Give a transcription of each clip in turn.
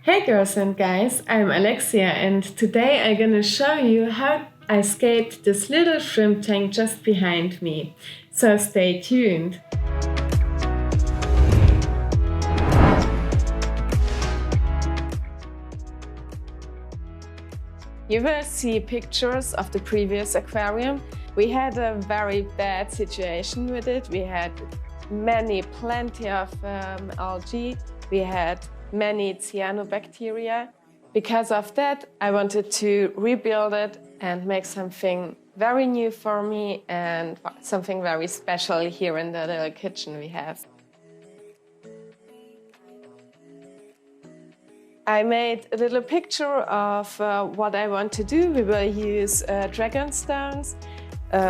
Hey girls and guys, I'm Alexia and today I'm gonna show you how I scaped this little shrimp tank just behind me. So stay tuned. You will see pictures of the previous aquarium. We had a very bad situation with it. We had plenty of algae. We had many cyanobacteria. Because of that, I wanted to rebuild it and make something very new for me and something very special here in the little kitchen we have. I made a little picture of what I want to do. We will use dragon stones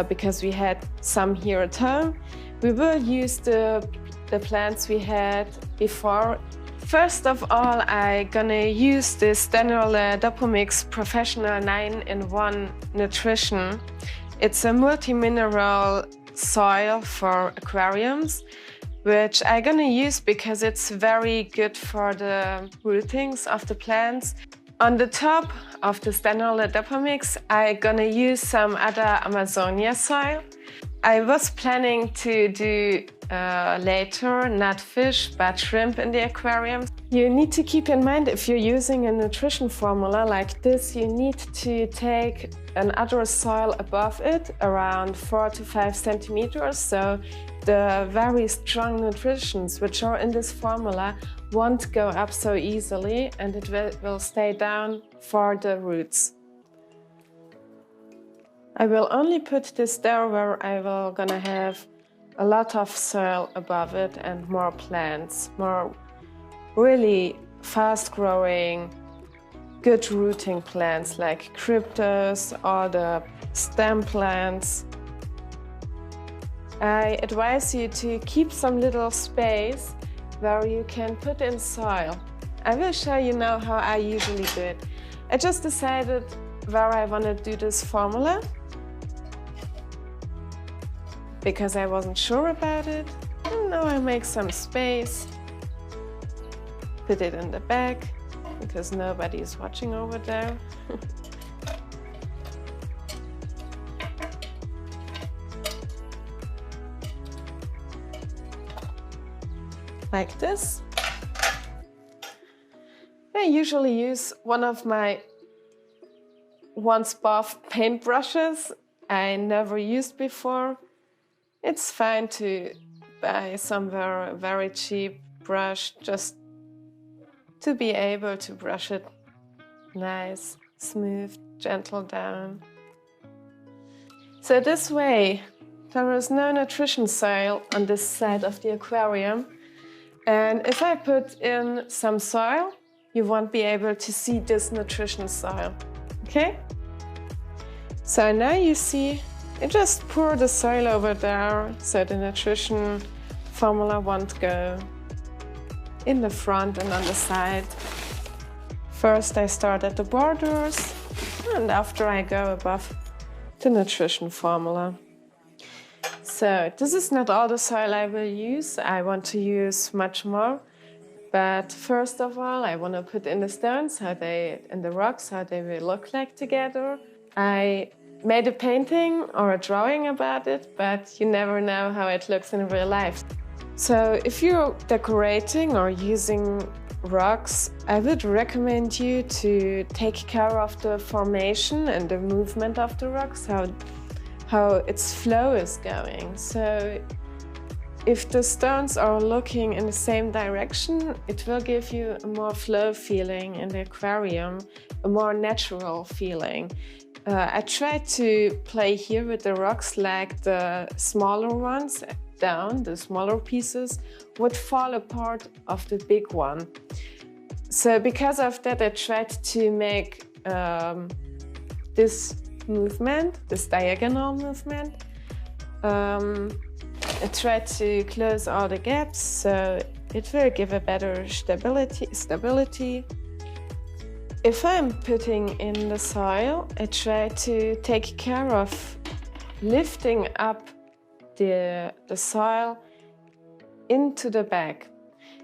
because we had some here at home. We will use the plants we had before. First of all, I'm gonna use this Dennerle Mix Professional 9-in-1 Nutrition. It's a multi-mineral soil for aquariums, which I'm gonna use because it's very good for the rootings of the plants. On the top of this Dennerle Mix, I'm gonna use some other Amazonia soil. I was planning to do later not fish but shrimp in the aquarium. You need to keep in mind if you're using a nutrition formula like this, you need to take another soil above it around 4 to 5 centimeters. So the very strong nutritions which are in this formula won't go up so easily and it will stay down for the roots. I will only put this there where I will gonna have a lot of soil above it and more plants, more really fast-growing, good rooting plants like cryptos or the stem plants. I advise you to keep some little space where you can put in soil. I will show you now how I usually do it. I just decided where I want to do this formula because I wasn't sure about it. And now I make some space, put it in the bag because nobody is watching over there. Like this. I usually use one of my once bought paintbrushes I never used before. It's fine to buy somewhere a very cheap brush just to be able to brush it nice, smooth, gentle down. So this way there is no nutrition soil on this side of the aquarium. And if I put in some soil, you won't be able to see this nutrition soil, okay? So now you see, you just pour the soil over there so the nutrition formula won't go in the front and on the side. First I start at the borders and after I go above the nutrition formula. So this is not all the soil I will use. I want to use much more. But first of all, I want to put in the stones, in the rocks, how they will look like together. I made a painting or a drawing about it, but you never know how it looks in real life. So if you're decorating or using rocks, I would recommend you to take care of the formation and the movement of the rocks, how its flow is going. So if the stones are looking in the same direction, it will give you a more flow feeling in the aquarium, a more natural feeling. I try to play here with the rocks like the smaller ones down, the smaller pieces would fall apart of the big one. So because of that, I tried to make this movement, this diagonal movement. I tried to close all the gaps so it will give a better stability. If I'm putting in the soil, I try to take care of lifting up the soil into the bag.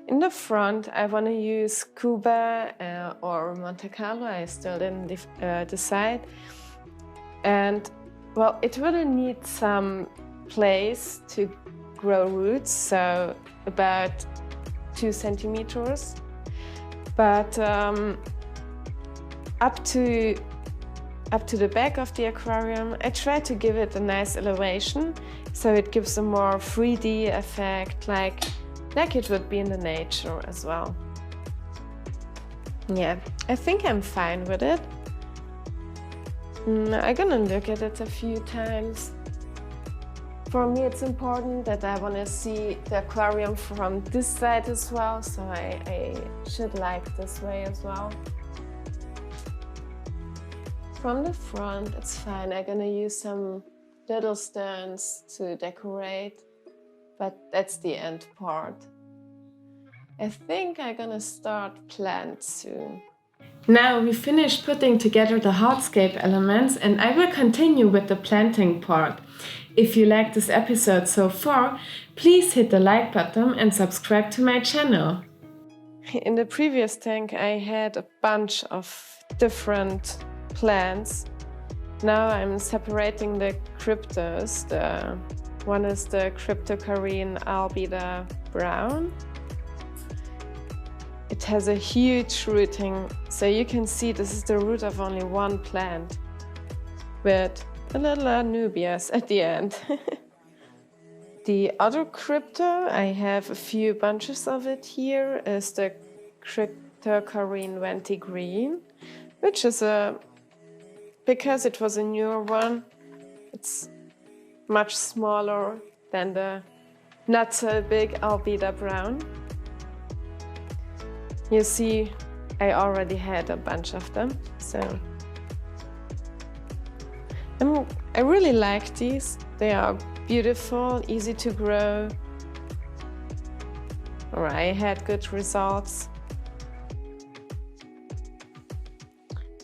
In the front, I want to use Cuba or Monte Carlo. I still didn't decide. And well, it will need some place to grow roots, so about 2 centimeters. But up to the back of the aquarium, I try to give it a nice elevation, so it gives a more 3D effect, like it would be in the nature as well. Yeah, I think I'm fine with it. I'm gonna look at it a few times. For me, it's important that I want to see the aquarium from this side as well, so I should like this way as well. From the front, it's fine. I'm gonna use some little stones to decorate, but that's the end part. I think I'm gonna start plant soon. Now we finished putting together the hardscape elements, and I will continue with the planting part. If you liked this episode so far, please hit the like button and subscribe to my channel. In the previous tank I had a bunch of different plants. Now I'm separating the cryptos. One is the cryptocarine albida brown. It has a huge rooting, so you can see this is the root of only one plant, with a little anubias at the end. The other crypto, I have a few bunches of it here, is the cryptocarine venti green, which is because it was a newer one, it's much smaller than the not so big albida brown. You see, I already had a bunch of them, so I really like these. They are beautiful, easy to grow, or I had good results.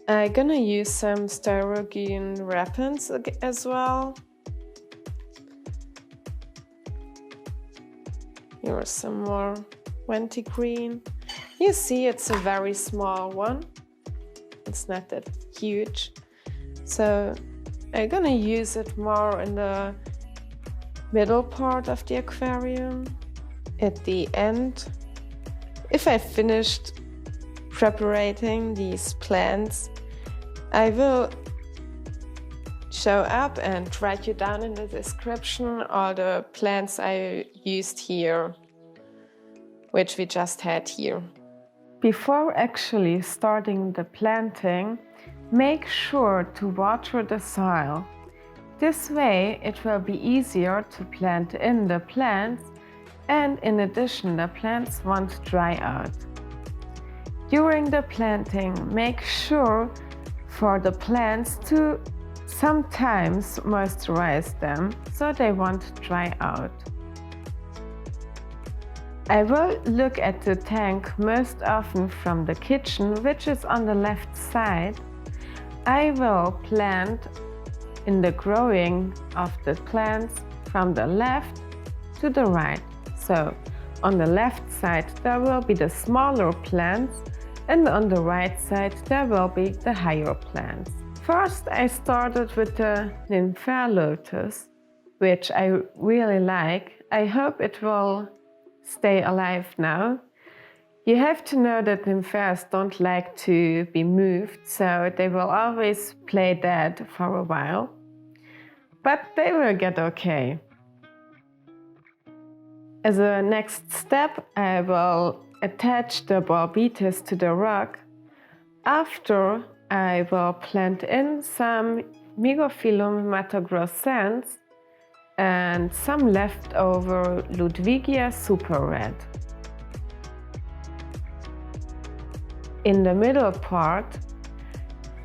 I'm gonna use some styrofoam wrappings as well. Here are some more venti green. You see, it's a very small one. It's not that huge. So I'm gonna use it more in the middle part of the aquarium. At the end, if I finished preparing these plants, I will show up and write you down in the description all the plants I used here, which we just had here. Before actually starting the planting, make sure to water the soil. This way it will be easier to plant in the plants, and in addition the plants won't dry out. During the planting, make sure for the plants to sometimes moisturize them so they won't dry out. I will look at the tank most often from the kitchen, which is on the left side. I will plant in the growing of the plants from the left to the right. So on the left side there will be the smaller plants, and on the right side there will be the higher plants. First I started with the Dennerle lotus, which I really like. I hope it will stay alive now. You have to know that nymphs don't like to be moved, so they will always play dead for a while. But they will get okay. As a next step, I will attach the barbitus to the rock. After, I will plant in some Mygophyllum matagrossens and some leftover Ludwigia super red. In the middle part,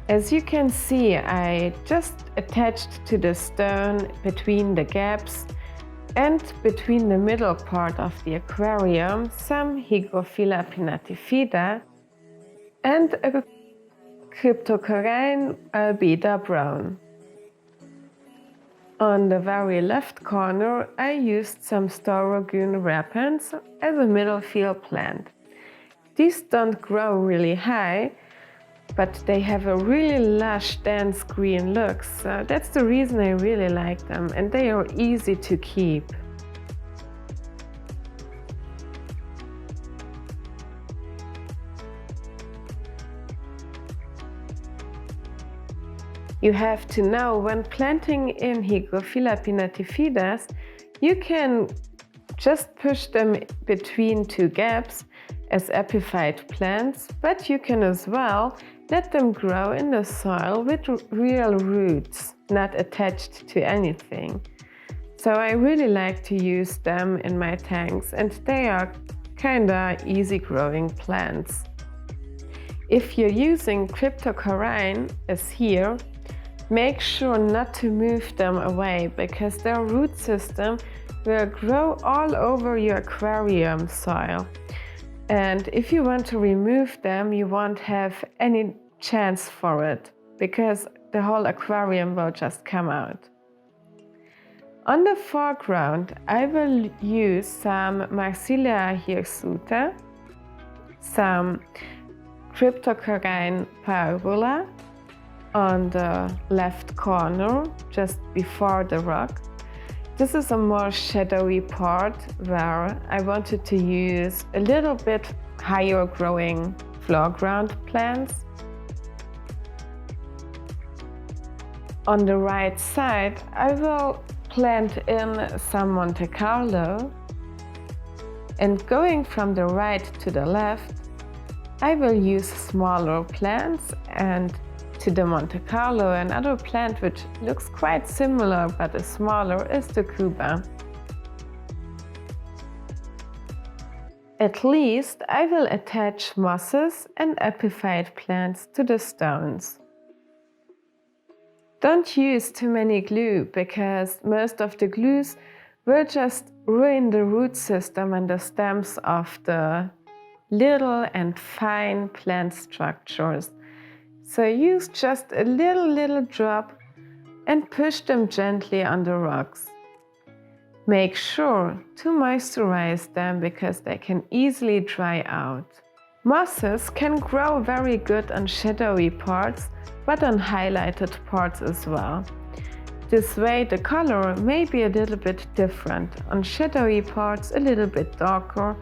as you can see, I just attached to the stone between the gaps and between the middle part of the aquarium some Hygrophila pinnatifida and a cryptocarine albida brown. On the very left corner, I used some Storogun repens as a middle field plant. These don't grow really high, but they have a really lush, dense green look, so that's the reason I really like them, and they are easy to keep. You have to know when planting in Hygrophila pinnatifida, you can just push them between two gaps as epiphyte plants, but you can as well let them grow in the soil with real roots, not attached to anything. So I really like to use them in my tanks, and they are kinda easy growing plants. If you're using cryptocoryne as here, make sure not to move them away because their root system will grow all over your aquarium soil. And if you want to remove them, you won't have any chance for it because the whole aquarium will just come out. On the foreground, I will use some Marsilia hirsuta, some cryptocoryne parula, on the left corner, just before the rock. This is a more shadowy part where I wanted to use a little bit higher growing foreground plants. On the right side, I will plant in some Monte Carlo, and going from the right to the left, I will use smaller plants, and to the Monte Carlo, another plant which looks quite similar but is smaller is the Cuba. At least I will attach mosses and epiphyte plants to the stones. Don't use too many glue because most of the glues will just ruin the root system and the stems of the little and fine plant structures. So use just a little drop and push them gently on the rocks. Make sure to moisturize them because they can easily dry out. Mosses can grow very good on shadowy parts, but on highlighted parts as well. This way the color may be a little bit different. On shadowy parts a little bit darker,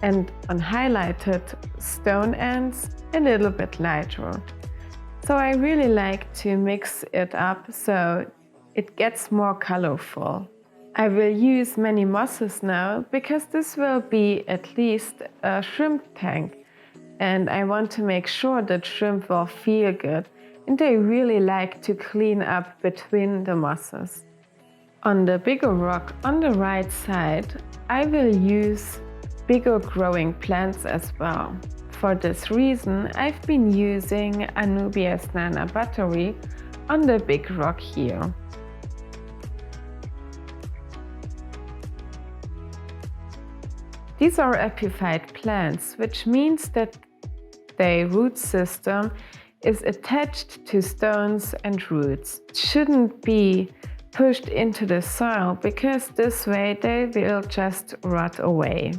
and on highlighted stone ends a little bit lighter. So I really like to mix it up so it gets more colorful. I will use many mosses now because this will be at least a shrimp tank, and I want to make sure that shrimp will feel good, and they really like to clean up between the mosses. On the bigger rock on the right side, I will use bigger growing plants as well. For this reason, I've been using Anubias Nana battery on the big rock here. These are epiphyte plants, which means that their root system is attached to stones and roots. It shouldn't be pushed into the soil because this way they will just rot away.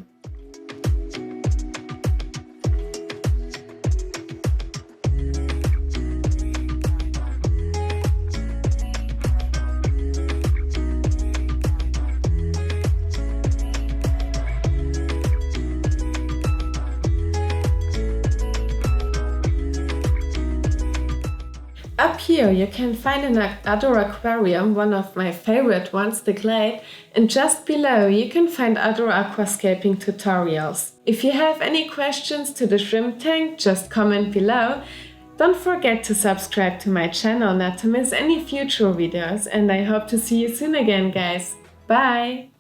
Up here you can find another aquarium, one of my favorite ones, the Glade, and just below you can find other aquascaping tutorials. If you have any questions to the shrimp tank, just comment below. Don't forget to subscribe to my channel not to miss any future videos, and I hope to see you soon again, guys. Bye!